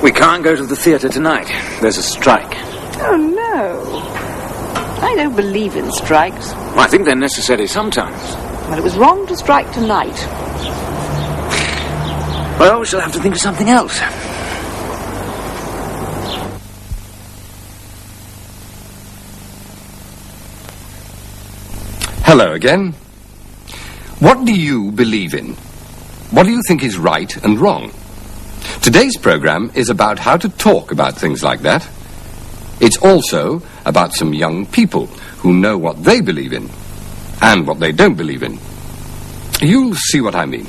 We can't go to the theatre tonight. There's a strike. Oh, no. I don't believe in strikes. Well, I think they're necessary sometimes. But it was wrong to strike tonight. Well, we shall have to think of something else. Hello again. What do you believe in? What do you think is right and wrong? Today's program is about how to talk about things like that. It's also about some young people who know what they believe in and what they don't believe in. You'll see what I mean.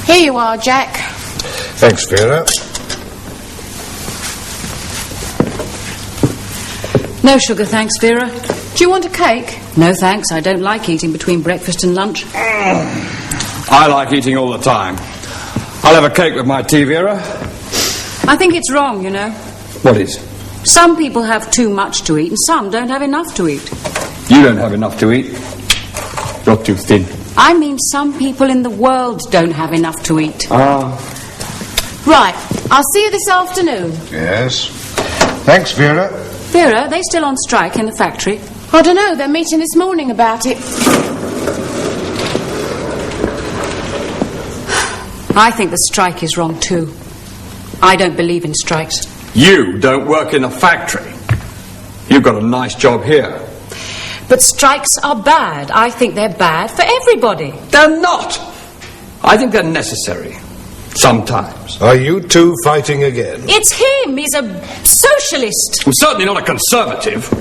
Here you are, Jack. Thanks, Vera. No sugar, thanks, Vera. Do you want a cake? No, thanks. I don't like eating between breakfast and lunch. I like eating all the time. I'll have a cake with my tea, Vera. I think it's wrong, you know. What is? Some people have too much to eat and some don't have enough to eat. You don't have enough to eat. You're too thin. I mean some people in the world don't have enough to eat. Right, I'll see you this afternoon. Yes. Thanks, Vera. Vera, are they still on strike in the factory? I don't know, they're meeting this morning about it. I think the strike is wrong too. I don't believe in strikes. You don't work in a factory. You've got a nice job here. But strikes are bad. I think they're bad for everybody. They're not. I think they're necessary. Sometimes. Are you two fighting again? It's him. He's a socialist. I'm certainly not a conservative.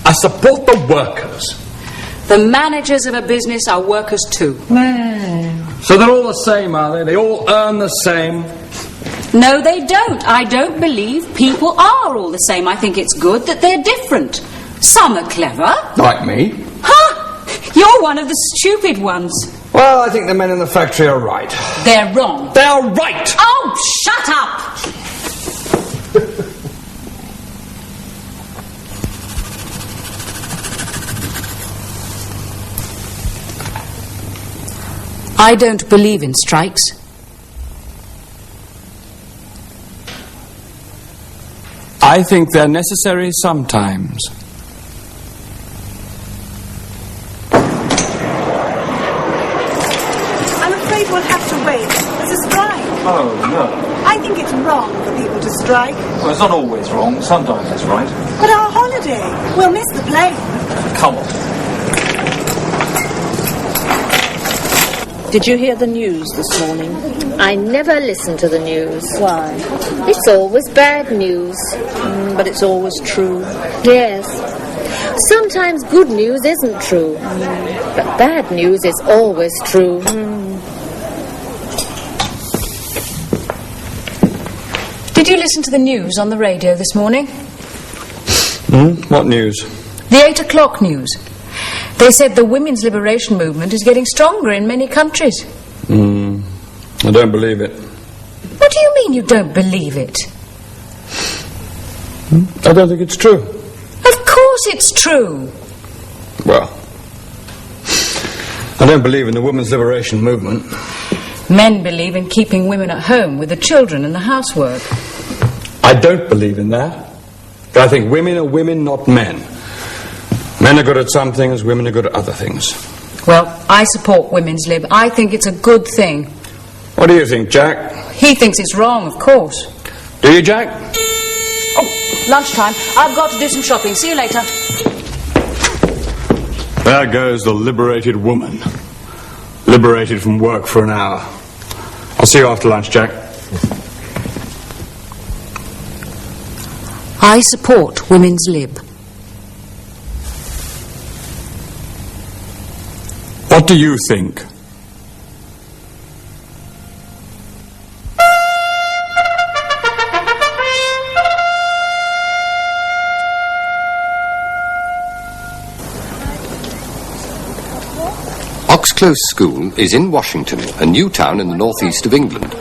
I support the workers. The managers of a business are workers too. So they're all the same, are they? They all earn the same. No, they don't. I don't believe people are all the same. I think it's good that they're different. Some are clever. Like me. Huh? You're one of the stupid ones. Well, I think the men in the factory are right. They're wrong. They're right! Oh, shut up! I don't believe in strikes. I think they're necessary sometimes. I'm afraid we'll have to wait. There's a strike. Oh, no. I think it's wrong for people to strike. Well, it's not always wrong. Sometimes it's right. But our holiday, we'll miss the plane. Come on. Did you hear the news this morning? I never listen to the news. Why? It's always bad news. But it's always true. Yes. Sometimes good news isn't true. But bad news is always true. Did you listen to the news on the radio this morning? What news? The 8 o'clock news. They said the women's liberation movement is getting stronger in many countries. I don't believe it. What do you mean you don't believe it? I don't think it's true. Of course it's true. Well, I don't believe in the women's liberation movement. Men believe in keeping women at home with the children and the housework. I don't believe in that. I think women are women, not men. Men are good at some things, women are good at other things. Well, I support women's lib. I think it's a good thing. What do you think, Jack? He thinks it's wrong, of course. Do you, Jack? Oh, lunchtime. I've got to do some shopping. See you later. There goes the liberated woman. Liberated from work for an hour. I'll see you after lunch, Jack. I support women's lib. What do you think? Oxclose School is in Washington, a new town in the northeast of England.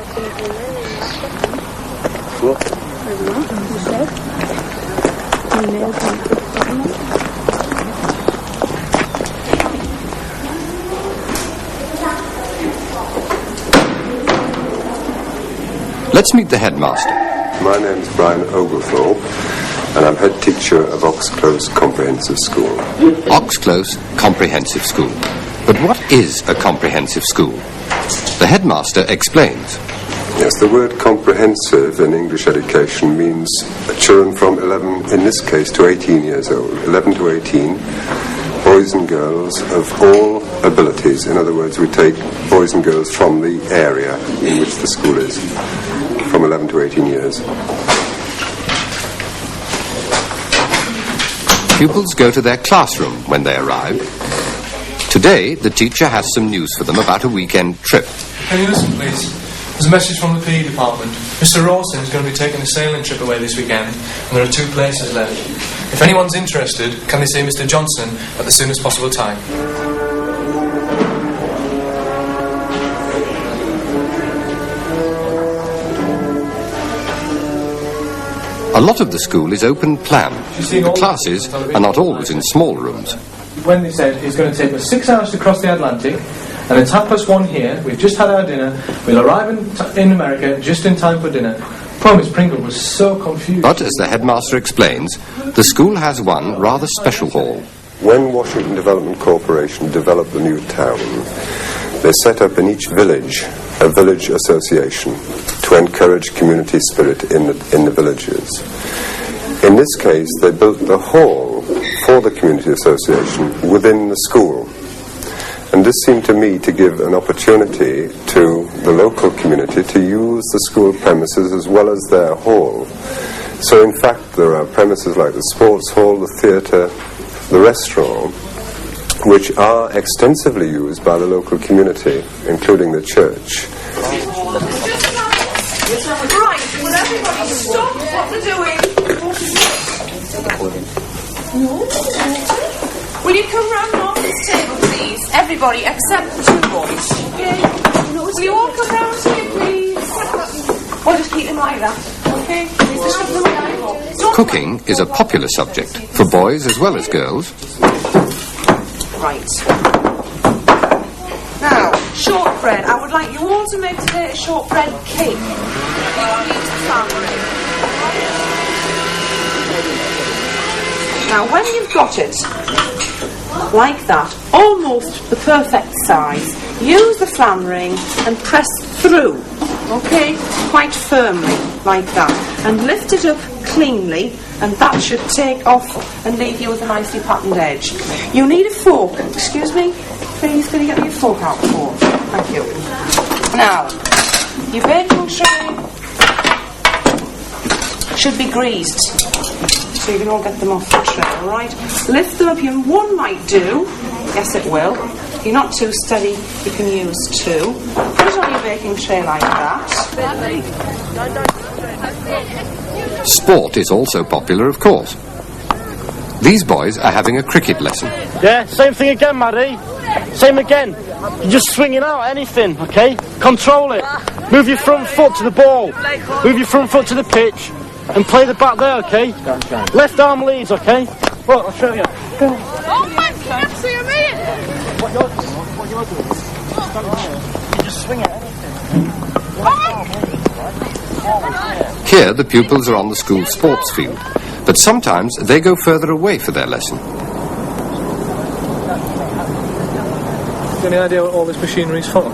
Let's meet the headmaster. My name's Brian Oglethorpe, and I'm head teacher of Oxclose Comprehensive School. Oxclose Comprehensive School. But what is a comprehensive school? The headmaster explains. Yes, the word comprehensive in English education means children from 11, in this case, to 18 years old. 11 to 18, boys and girls of all abilities. In other words, we take boys and girls from the area in which the school is, from 11 to 18 years. Pupils go to their classroom when they arrive. Today, the teacher has some news for them about a weekend trip. Can you listen, please? There's a message from the PE department. Mr. Rawson is going to be taking a sailing trip away this weekend, and there are 2 places left. If anyone's interested, can they see Mr. Johnson at the soonest possible time? A lot of the school is open plan. The classes are not always in small rooms. Wendy said it's going to take us 6 hours to cross the Atlantic, and it's 1:30 here. We've just had our dinner. We'll arrive in America just in time for dinner. Poor Miss Pringle was so confused. But, as the headmaster explains, the school has one rather special hall. When Washington Development Corporation developed the new town, they set up in each village a village association to encourage community spirit in the villages. In this case, they built the hall for the community association within the school. And this seemed to me to give an opportunity to the local community to use the school premises as well as their hall. So in fact, there are premises like the sports hall, the theatre, the restaurant, which are extensively used by the local community, including the church. Right, will everybody stop what they're doing? Will you come round off this table, please? Everybody, except the 2 boys. Okay? Will you all come round here, please? Or just keep them like that, okay? Cooking is a popular subject for boys as well as girls. Right. Now, shortbread. I would like you all to make today a shortbread cake. Now, when you've got it like that, almost the perfect size, use the flan ring and press through, okay, quite firmly, like that, and lift it up cleanly, and that should take off and leave you with a nicely patterned edge. You need a fork. Excuse me? Please, can you get me a fork out, fork? Thank you. Now, your baking tray should be greased, so you can all get them off the tray, alright? Lift them up, one might do, yes it will. If you're not too steady, you can use 2. Put it on your baking tray like that. Sport is also popular, of course. These boys are having a cricket lesson. Yeah, same thing again, Maddie. Same again. You're just swinging out anything, okay? Control it. Move your front foot to the ball. Move your front foot to the pitch. And play the bat there, okay? Left arm leads, okay? Look, I'll show you. Oh my God, see you mean? What you're doing? You just swing at anything. Here, the pupils are on the school sports field, but sometimes they go further away for their lesson. Any idea what all this machinery is for?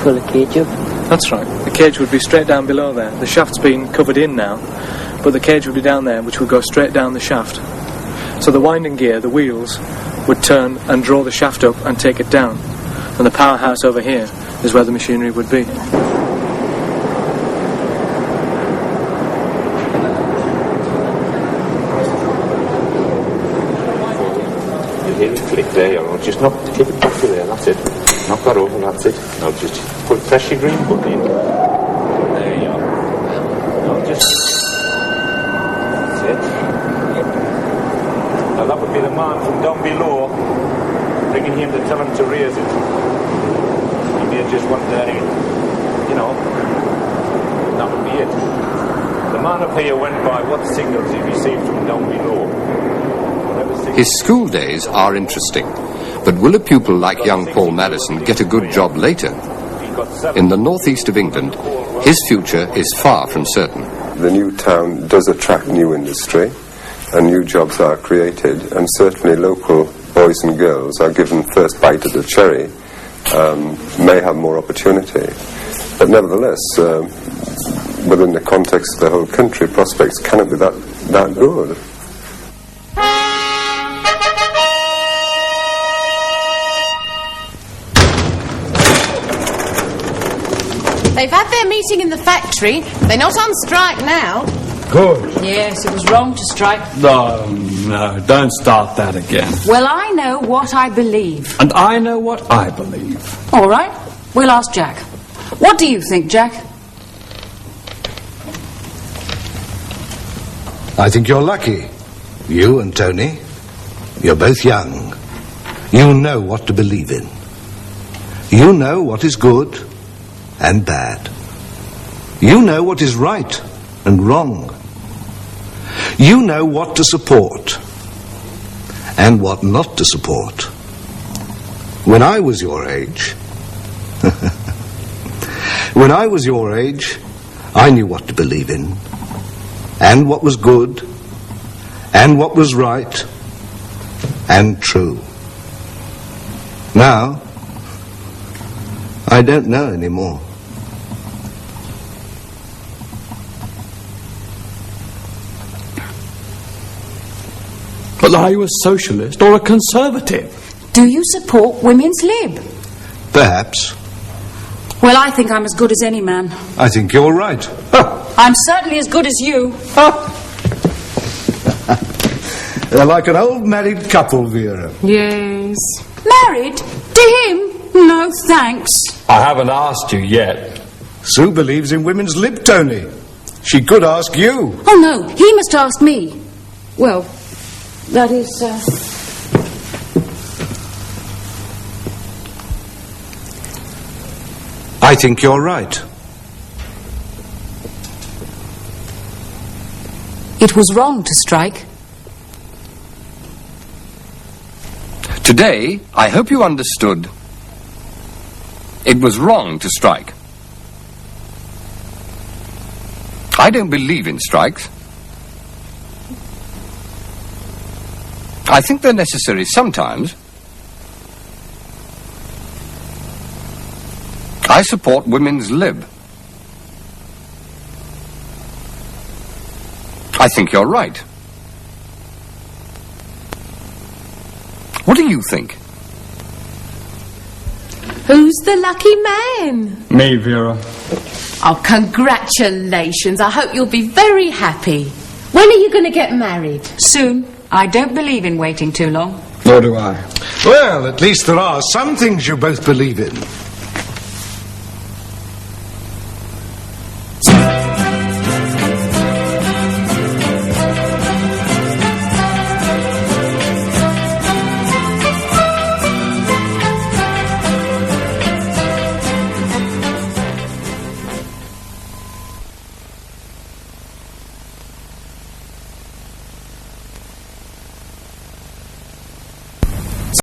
Pull the cage up. That's right. The cage would be straight down below there. The shaft's been covered in now, but the cage would be down there, which would go straight down the shaft. So the winding gear, the wheels, would turn and draw the shaft up and take it down. And the powerhouse over here is where the machinery would be. You hear it click there, you know, just knock it back to there, that's it. Knock that over, that's it. Now just press your green button in. There you are. Now just... That's it. Now that would be the man from down below, bringing him to tell him to raise it. He may just want to, you know, that would be it. The man up here went by what signals he received from down below. His school days are interesting, but will a pupil like young Paul Madison get a good job later? in the northeast of England, his future is far from certain. The new town does attract new industry, and new jobs are created, and certainly local boys and girls are given first bite at the cherry, may have more opportunity. But nevertheless, within the context of the whole country, prospects cannot be that good. They've had their meeting in the factory. They're not on strike now. Good. Yes, it was wrong to strike. No, don't start that again. Well, I know what I believe. And I know what I believe. All right, we'll ask Jack. What do you think, Jack? I think you're lucky. You and Tony. You're both young. You know what to believe in. You know what is good and bad. You know what is right and wrong. You know what to support and what not to support. When I was your age, I knew what to believe in, and what was good, and what was right, and true. Now, I don't know anymore. But are you a socialist or a conservative? Do you support women's lib? Perhaps. Well, I think I'm as good as any man. I think you're right. I'm certainly as good as you. They're like an old married couple, Vera. Yes. Married? To him? No, thanks. I haven't asked you yet. Sue believes in women's lib, Tony. She could ask you. Oh, no, he must ask me. Well, that is, I think you're right. It was wrong to strike. Today, I hope you understood it was wrong to strike. I don't believe in strikes. I think they're necessary sometimes. I support women's lib. I think you're right. What do you think? Who's the lucky man? Me, Vera. Oh, congratulations. I hope you'll be very happy. When are you going to get married? Soon. I don't believe in waiting too long. Nor do I. Well, at least there are some things you both believe in.